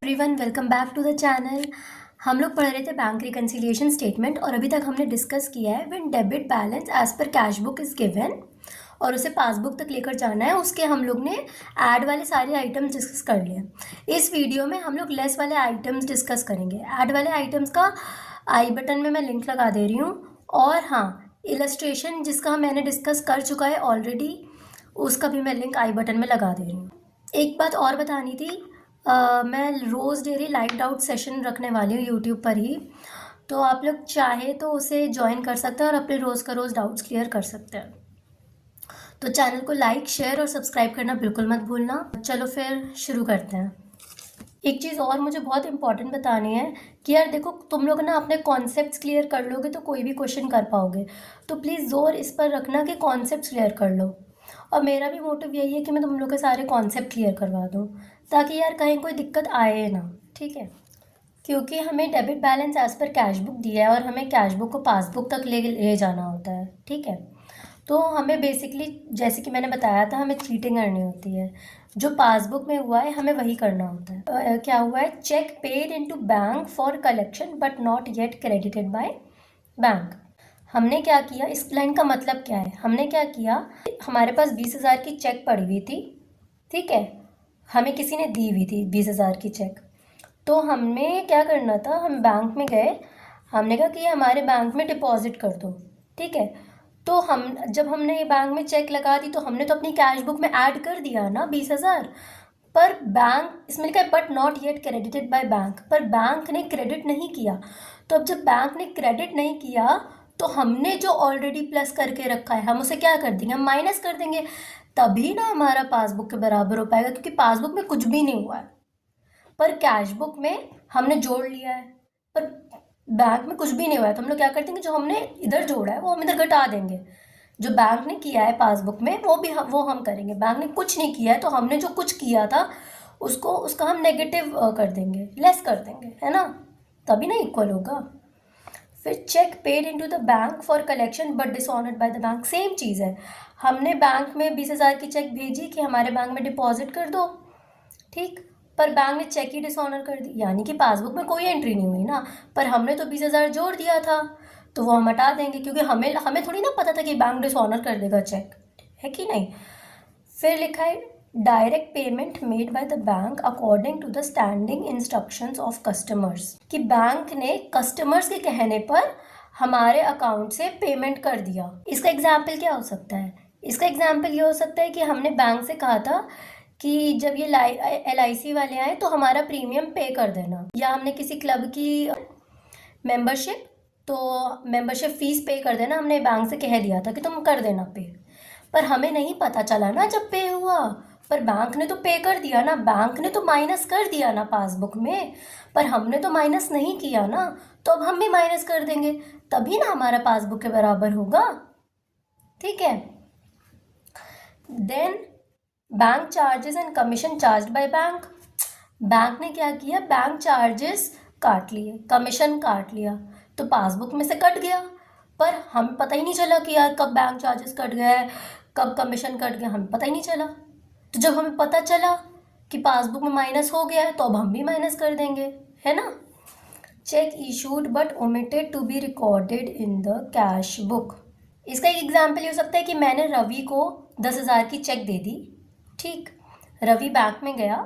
Everyone, welcome back to the channel. हम लोग पढ़ रहे थे बैंक रिकन्सिलिएशन स्टेटमेंट और अभी तक हमने डिस्कस किया है when debit balance as per cash book is given और उसे पासबुक तक लेकर जाना है। उसके हम लोग ने ऐड वाले सारे आइटम्स डिस्कस कर लिए। इस वीडियो में हम लोग लेस वाले आइटम्स डिस्कस करेंगे। ऐड वाले आइटम्स का आई बटन में मैं लिंक लगा दे रही हूँ और हाँ, इलस्ट्रेशन जिसका मैंने डिस्कस कर चुका है ऑलरेडी, उसका भी मैं लिंक आई बटन में लगा दे रही हूँ। एक बात और बतानी थी, मैं रोज़ डेली लाइव डाउट सेशन रखने वाली हूँ यूट्यूब पर ही, तो आप लोग चाहे तो उसे ज्वाइन कर सकते हैं और अपने रोज़ का रोज़ डाउट्स क्लियर कर सकते हैं। तो चैनल को लाइक, शेयर और सब्सक्राइब करना बिल्कुल मत भूलना। चलो फिर शुरू करते हैं। एक चीज़ और मुझे बहुत इंपॉर्टेंट बतानी है कि यार देखो, तुम लोग ना अपने कॉन्सेप्ट्स क्लियर कर लोगे तो कोई भी क्वेश्चन कर पाओगे। तो प्लीज़ ज़ोर इस पर रखना कि कॉन्सेप्ट्स क्लियर कर लो। और मेरा भी मोटिव यही है कि मैं तुम लोग के सारे कॉन्सेप्ट क्लियर करवा दूँ, ताकि यार कहीं कोई दिक्कत आए ना। ठीक है, क्योंकि हमें debit balance as per cash book दिया है और हमें कैश बुक को पासबुक तक ले जाना होता है। ठीक है, तो हमें बेसिकली जैसे कि मैंने बताया था, हमें चीटिंग करनी होती है। जो पासबुक में हुआ है हमें वही करना होता है। क्या हुआ है? Cheque paid into bank for collection but not yet credited by bank. हमने क्या किया, इस लाइन का मतलब क्या है? हमने क्या किया, हमारे पास 20,000 की चेक पड़ी हुई थी। ठीक है, हमें किसी ने दी हुई थी 20,000 की चेक। तो हमें क्या करना था, हम बैंक में गए, हमने कहा कि हमारे बैंक में डिपॉजिट कर दो। ठीक है, तो जब हमने बैंक में चेक लगा दी तो हमने तो अपनी कैश बुक में ऐड कर दिया ना 20,000। पर बैंक, इसमें लिखा है but not yet credited by bank, पर बैंक ने क्रेडिट नहीं किया। तो अब जब बैंक ने क्रेडिट नहीं किया तो हमने जो ऑलरेडी प्लस करके रखा है हम उसे क्या कर देंगे, हम माइनस कर देंगे। तभी ना हमारा पासबुक के बराबर हो पाएगा, क्योंकि पासबुक में कुछ भी नहीं हुआ है पर कैश बुक में हमने जोड़ लिया है। पर बैंक में कुछ भी नहीं हुआ है तो हम लोग क्या कर देंगे, जो हमने इधर जोड़ा है वो हम इधर घटा देंगे। जो बैंक ने किया है पासबुक में वो हम करेंगे। बैंक ने कुछ नहीं किया है तो हमने जो कुछ किया था उसका हम नेगेटिव कर देंगे, लेस कर देंगे, है ना? तभी ना इक्वल होगा। फिर cheque paid into the bank for collection but dishonoured by the bank, same चीज़ है। हमने बैंक में 20,000 की चेक भेजी कि हमारे बैंक में डिपॉजिट कर दो। ठीक, पर बैंक ने चेक ही डिसऑनर कर दी, यानी कि पासबुक में कोई एंट्री नहीं हुई ना। पर हमने तो 20,000 जोड़ दिया था तो वो हम हटा देंगे, क्योंकि हमें थोड़ी ना पता था कि बैंक डिसऑनर कर देगा चेक, है कि नहीं? फिर लिखा है direct payment made by the bank according to the standing instructions of customers, कि बैंक ने कस्टमर्स के कहने पर हमारे अकाउंट से पेमेंट कर दिया। इसका एग्जाम्पल क्या हो सकता है? इसका एग्जाम्पल ये हो सकता है कि हमने बैंक से कहा था कि जब ये LIC वाले आए तो हमारा प्रीमियम पे कर देना, या हमने किसी क्लब की मेंबरशिप, तो मेंबरशिप फीस पे कर देना, हमने बैंक से कह दिया था कि तुम कर देना पे। पर हमें नहीं पता चला ना जब पे हुआ, पर बैंक ने तो पे कर दिया ना, बैंक ने तो माइनस कर दिया ना पासबुक में, पर हमने तो माइनस नहीं किया ना। तो अब हम भी माइनस कर देंगे, तभी ना हमारा पासबुक के बराबर होगा। ठीक है, then bank charges and commission charge by bank. Bank ने क्या किया, बैंक चार्जेस काट लिए, कमीशन काट लिया, तो पासबुक में से कट गया। पर हम पता ही नहीं चला कि यार कब बैंक चार्जेस कट गया है, कब कमीशन कट गया, हमें पता ही नहीं चला। तो जब हमें पता चला कि पासबुक में माइनस हो गया है तो अब हम भी माइनस कर देंगे, है ना? Cheque issued but omitted to be recorded in the cash book. इसका एक एग्जाम्पल ये हो सकता है कि मैंने रवि को 10,000 की चेक दे दी। ठीक, रवि बैंक में गया,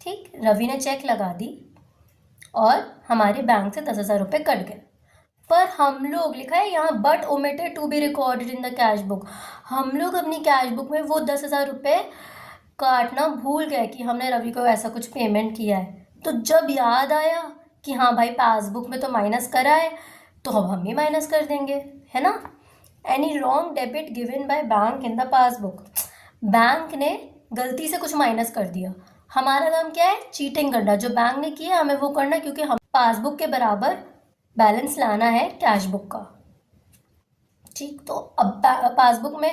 ठीक, रवि ने चेक लगा दी और हमारे बैंक से 10,000 रुपये कट गए। पर हम लोग, लिखा है यहाँ but omitted to be recorded in the cash book, हम लोग अपनी कैश बुक में वो 10,000 रुपये काटना भूल गए कि हमने रवि को ऐसा कुछ पेमेंट किया है। तो जब याद आया कि हाँ भाई पासबुक में तो माइनस करा है, तो अब हम भी माइनस कर देंगे, है ना? Any wrong debit given by bank in the passbook, bank ने गलती से कुछ माइनस कर दिया। हमारा काम क्या है? चीटिंग करना। जो बैंक ने किया हमें वो करना, क्योंकि हम पासबुक के बराबर बैलेंस लाना है कैश बुक का। ठीक, तो अब पासबुक में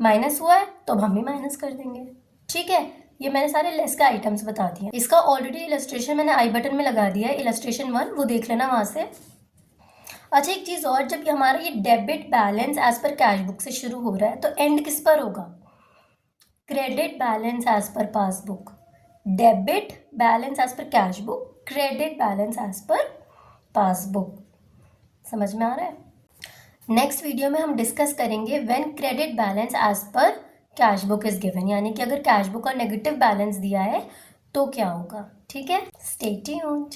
माइनस हुआ है तो अब हम भी माइनस कर देंगे। ठीक है, ये मैंने सारे लेस के आइटम्स बता दिए। इसका ऑलरेडी इलस्ट्रेशन मैंने आई बटन में लगा दिया है, इलस्ट्रेशन 1, वो देख लेना वहाँ से। अच्छा, एक चीज़ और, जब हमारा ये debit balance as per cash book से शुरू हो रहा है तो एंड किस पर होगा? Credit balance as per passbook. Debit balance as per cash book, credit balance as per passbook. समझ में आ रहा है? नेक्स्ट वीडियो में हम डिस्कस करेंगे when credit balance as per cash book is given, यानी कि अगर कैश बुक का नेगेटिव बैलेंस दिया है तो क्या होगा। ठीक है, स्टे ट्यून्ड।